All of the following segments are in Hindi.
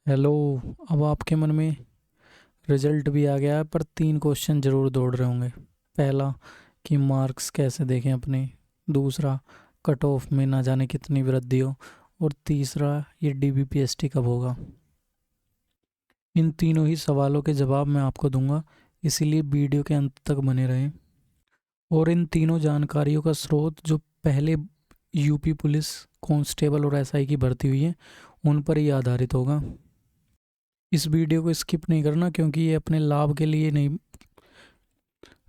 हेलो। अब आपके मन में रिजल्ट भी आ गया है, पर 3 क्वेश्चन जरूर दौड़ रहे होंगे। पहला कि मार्क्स कैसे देखें अपने। दूसरा, कट ऑफ में ना जाने कितनी वृद्धि हो। और तीसरा, ये डीबीपीएसटी कब होगा। इन तीनों ही सवालों के जवाब मैं आपको दूंगा, इसीलिए वीडियो के अंत तक बने रहें। और इन तीनों जानकारियों का स्रोत जो पहले यूपी पुलिस कांस्टेबल और एसआई की भर्ती हुई है, उन पर ही आधारित होगा। इस वीडियो को स्किप नहीं करना, क्योंकि ये अपने लाभ के लिए नहीं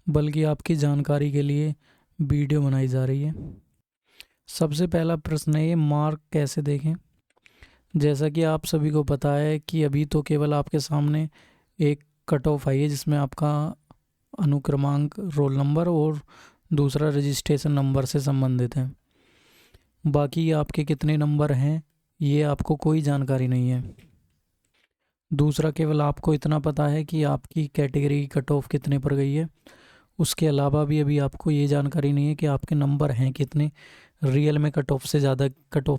बल्कि आपकी जानकारी के लिए वीडियो बनाई जा रही है। सबसे पहला प्रश्न है, ये मार्क कैसे देखें। जैसा कि आप सभी को पता है कि अभी तो केवल आपके सामने एक कट ऑफ आई है, जिसमें आपका अनुक्रमांक, रोल नंबर और दूसरा रजिस्ट्रेशन नंबर से संबंधित है। बाकी आपके कितने नंबर हैं, ये आपको कोई जानकारी नहीं है। दूसरा, केवल आपको इतना पता है कि आपकी कैटेगरी की कट ऑफ कितने पर गई है। उसके अलावा भी अभी आपको ये जानकारी नहीं है कि आपके नंबर हैं कितने, रियल में कट ऑफ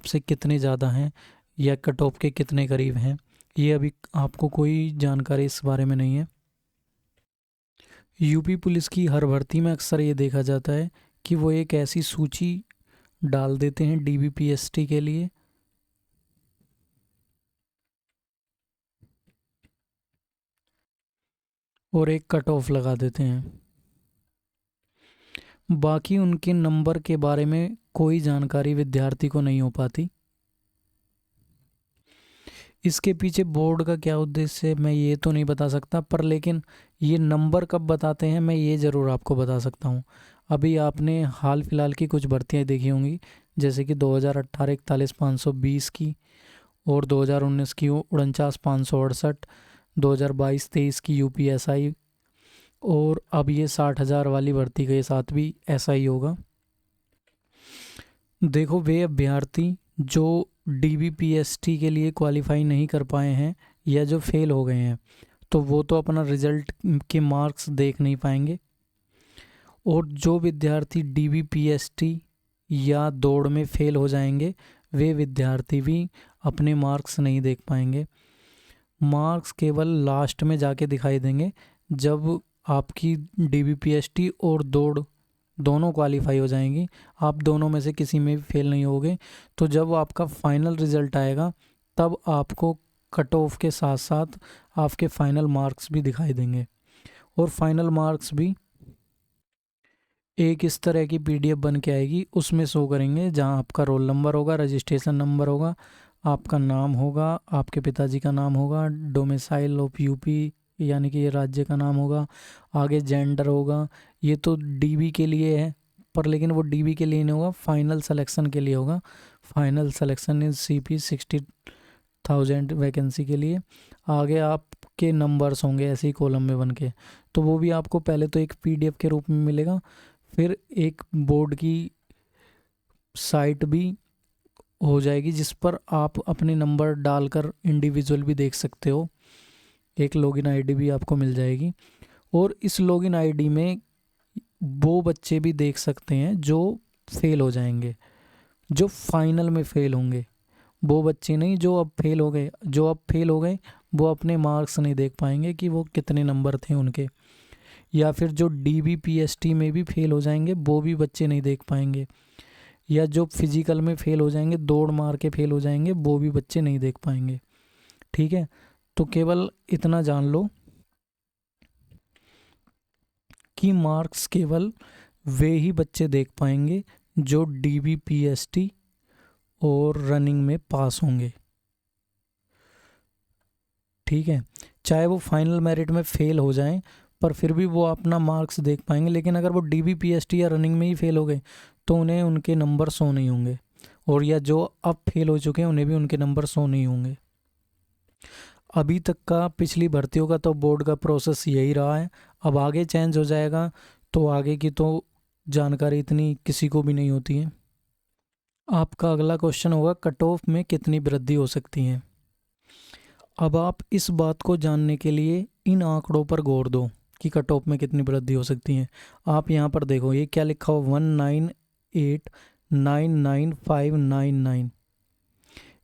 से कितने ज़्यादा हैं या कट ऑफ के कितने करीब हैं। ये अभी आपको कोई जानकारी इस बारे में नहीं है। यूपी पुलिस की हर भर्ती में अक्सर ये देखा जाता है कि वो एक ऐसी सूची डाल देते हैं डीबीपीएसटी के लिए, और एक कट ऑफ लगा देते हैं। बाकी उनके नंबर के बारे में कोई जानकारी विद्यार्थी को नहीं हो पाती। इसके पीछे बोर्ड का क्या उद्देश्य है मैं ये तो नहीं बता सकता, पर लेकिन ये नंबर कब बताते हैं मैं ये ज़रूर आपको बता सकता हूँ। अभी आपने हाल फिलहाल की कुछ भर्तियाँ देखी होंगी, जैसे कि 2018 41,520 की, और 2019 की 49,568, 2022-23 की यूपीएसआई, और अब ये 60,000 वाली भर्ती के साथ भी ऐसा ही होगा। देखो, वे अभ्यर्थी जो डीबीपीएसटी के लिए क्वालिफाई नहीं कर पाए हैं या जो फेल हो गए हैं, तो वो तो अपना रिजल्ट के मार्क्स देख नहीं पाएंगे। और जो विद्यार्थी डीबीपीएसटी या दौड़ में फेल हो जाएंगे, वे विद्यार्थी भी अपने मार्क्स नहीं देख पाएंगे। मार्क्स केवल लास्ट में जाके दिखाई देंगे, जब आपकी डीबीपीएसटी और दौड़ दोनों क्वालिफाई हो जाएंगी। आप दोनों में से किसी में भी फेल नहीं होगे, तो जब आपका फाइनल रिजल्ट आएगा, तब आपको कट ऑफ के साथ साथ आपके फाइनल मार्क्स भी दिखाई देंगे। और फाइनल मार्क्स भी एक इस तरह की पीडीएफ बन के आएगी, उसमें शो करेंगे, जहां आपका रोल नंबर होगा, रजिस्ट्रेशन नंबर होगा, आपका नाम होगा, आपके पिताजी का नाम होगा, डोमिसाइल ऑफ यूपी यानी कि ये राज्य का नाम होगा, आगे जेंडर होगा। ये तो डीबी के लिए है, पर लेकिन वो डीबी के लिए नहीं होगा, फाइनल सिलेक्शन के लिए होगा। Final selection in CP 60,000 vacancy के लिए। आगे आपके नंबर्स होंगे ऐसे ही कॉलम में बन के, तो वो भी आपको पहले तो एक पीडीएफ के रूप में मिलेगा, फिर एक बोर्ड की साइट भी हो जाएगी, जिस पर आप अपने नंबर डालकर इंडिविजुअल भी देख सकते हो। एक लॉगिन आईडी भी आपको मिल जाएगी, और इस लॉगिन आईडी में वो बच्चे भी देख सकते हैं जो फेल हो जाएंगे, जो फाइनल में फेल होंगे। वो बच्चे नहीं जो अब फेल हो गए, जो अब फेल हो गए वो अपने मार्क्स नहीं देख पाएंगे कि वो कितने नंबर थे उनके। या फिर जो डीबीपीएसटी में भी फेल हो जाएंगे, वो भी बच्चे नहीं देख पाएंगे। या जो फिजिकल में फेल हो जाएंगे, दौड़ मार के फेल हो जाएंगे, वो भी बच्चे नहीं देख पाएंगे। ठीक है, तो केवल इतना जान लो कि मार्क्स केवल वे ही बच्चे देख पाएंगे जो डीबीपीएसटी और रनिंग में पास होंगे। ठीक है, चाहे वो फाइनल मेरिट में फेल हो जाएं, पर फिर भी वो अपना मार्क्स देख पाएंगे। लेकिन अगर वो डीबीपीएसटी या रनिंग में ही फेल हो गए, तो उन्हें उनके नंबर शो नहीं होंगे, और या जो अब फेल हो चुके हैं उन्हें भी उनके नंबर शो नहीं होंगे। अभी तक का पिछली भर्तियों का तो बोर्ड का प्रोसेस यही रहा है। अब आगे चेंज हो जाएगा, तो आगे की तो जानकारी इतनी किसी को भी नहीं होती है। आपका अगला क्वेश्चन होगा, कट ऑफ में कितनी वृद्धि हो सकती है। अब आप इस बात को जानने के लिए इन आंकड़ों पर गौर दो कि कट ऑफ में कितनी वृद्धि हो सकती है। आप यहाँ पर देखो, ये क्या लिखा हो, 198,99599,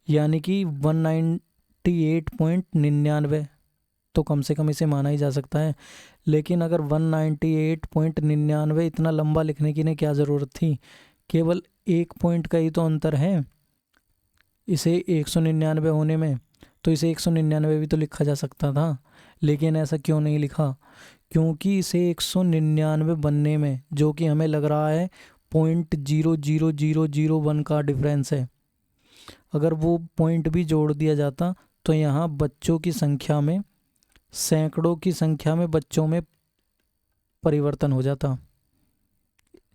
यानी कि 19 198.99 तो कम से कम इसे माना ही जा सकता है। लेकिन अगर 198.99 इतना लंबा लिखने की ने क्या ज़रूरत थी, केवल एक पॉइंट का ही तो अंतर है इसे 199 होने में, तो इसे 199 भी तो लिखा जा सकता था। लेकिन ऐसा क्यों नहीं लिखा, क्योंकि इसे 199 बनने में जो कि हमें लग रहा है 0.00001 का डिफरेंस है, अगर वो पॉइंट भी जोड़ दिया जाता तो यहाँ बच्चों की संख्या में, सैकड़ों की संख्या में बच्चों में परिवर्तन हो जाता,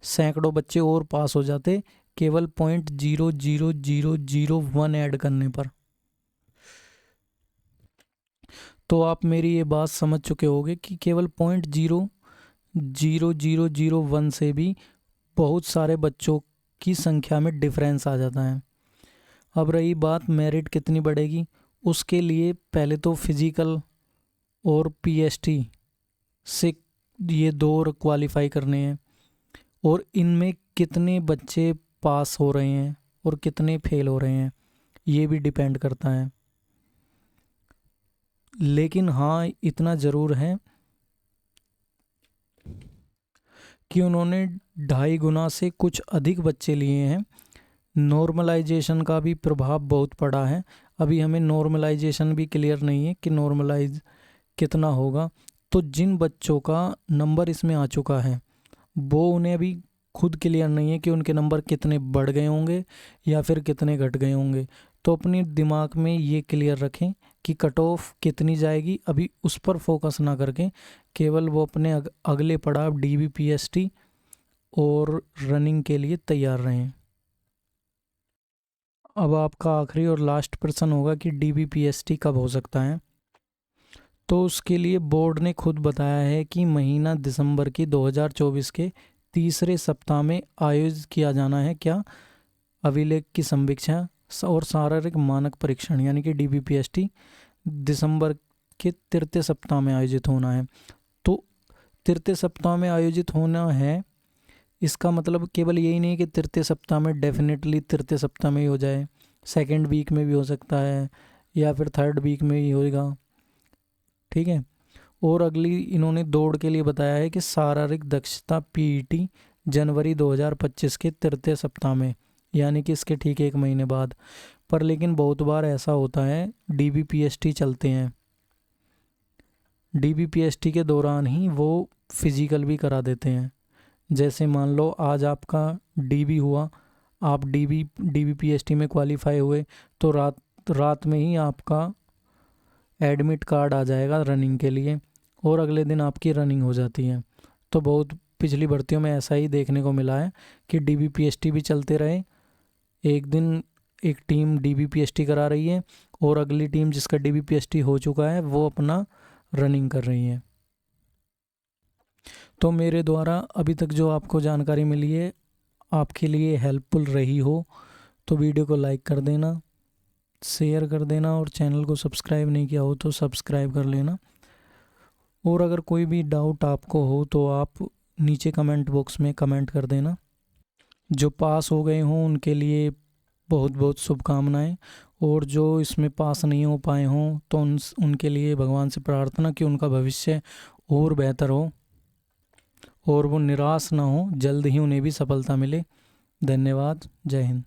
सैकड़ों बच्चे और पास हो जाते केवल 0.00001 ऐड करने पर। तो आप मेरी ये बात समझ चुके होंगे कि केवल 0.00001 से भी बहुत सारे बच्चों की संख्या में डिफरेंस आ जाता है। अब रही बात मेरिट कितनी बढ़ेगी, उसके लिए पहले तो फिजिकल और पीएसटी से ये दो क्वालिफाई करने हैं, और इनमें कितने बच्चे पास हो रहे हैं और कितने फेल हो रहे हैं ये भी डिपेंड करता है। लेकिन हाँ, इतना ज़रूर है कि उन्होंने 2.5 गुना से कुछ अधिक बच्चे लिए हैं। नॉर्मलाइजेशन का भी प्रभाव बहुत पड़ा है। अभी हमें नॉर्मलाइजेशन भी क्लियर नहीं है कि नॉर्मलाइज कितना होगा। तो जिन बच्चों का नंबर इसमें आ चुका है वो उन्हें अभी खुद क्लियर नहीं है कि उनके नंबर कितने बढ़ गए होंगे या फिर कितने घट गए होंगे। तो अपने दिमाग में ये क्लियर रखें कि कट ऑफ कितनी जाएगी, अभी उस पर फोकस ना करके केवल वो अपने अगले पड़ाव DBPST और रनिंग के लिए तैयार रहें। अब आपका आखिरी और लास्ट प्रश्न होगा कि DBPST कब हो सकता है। तो उसके लिए बोर्ड ने खुद बताया है कि महीना दिसंबर की 2024 के तीसरे सप्ताह में आयोजित किया जाना है क्या, अभिलेख की संवीक्षा और शारीरिक मानक परीक्षण यानी कि DBPST दिसंबर के तृतीय सप्ताह में आयोजित होना है। तो तृतीय सप्ताह में आयोजित होना है, इसका मतलब केवल यही नहीं कि तृतीय सप्ताह में, डेफिनेटली तृतीय सप्ताह में ही हो जाए, सेकेंड वीक में भी हो सकता है या फिर थर्ड वीक में ही होएगा, ठीक है। और अगली इन्होंने दौड़ के लिए बताया है कि शारीरिक दक्षता PET जनवरी 2025 के तृतीय सप्ताह में, यानी कि इसके ठीक एक महीने बाद। पर लेकिन बहुत बार ऐसा होता है DBPST चलते हैं, DBPST के दौरान ही वो फिजिकल भी करा देते हैं। जैसे मान लो आज आपका DB हुआ, आप DBPST में क्वालिफाई हुए, तो रात में ही आपका एडमिट कार्ड आ जाएगा रनिंग के लिए और अगले दिन आपकी रनिंग हो जाती है। तो बहुत पिछली भर्तियों में ऐसा ही देखने को मिला है कि DBPST भी चलते रहे, एक दिन एक टीम DBPST करा रही है और अगली टीम जिसका DBPST हो चुका है वो अपना रनिंग कर रही है। तो मेरे द्वारा अभी तक जो आपको जानकारी मिली है आपके लिए हेल्पफुल रही हो तो वीडियो को लाइक कर देना, शेयर कर देना और चैनल को सब्सक्राइब नहीं किया हो तो सब्सक्राइब कर लेना। और अगर कोई भी डाउट आपको हो तो आप नीचे कमेंट बॉक्स में कमेंट कर देना। जो पास हो गए हों उनके लिए बहुत बहुत शुभकामनाएं, और जो इसमें पास नहीं हो पाए हों तो उनके लिए भगवान से प्रार्थना कि उनका भविष्य और बेहतर हो और वो निराश ना हो, जल्द ही उन्हें भी सफलता मिले। धन्यवाद। जय हिंद।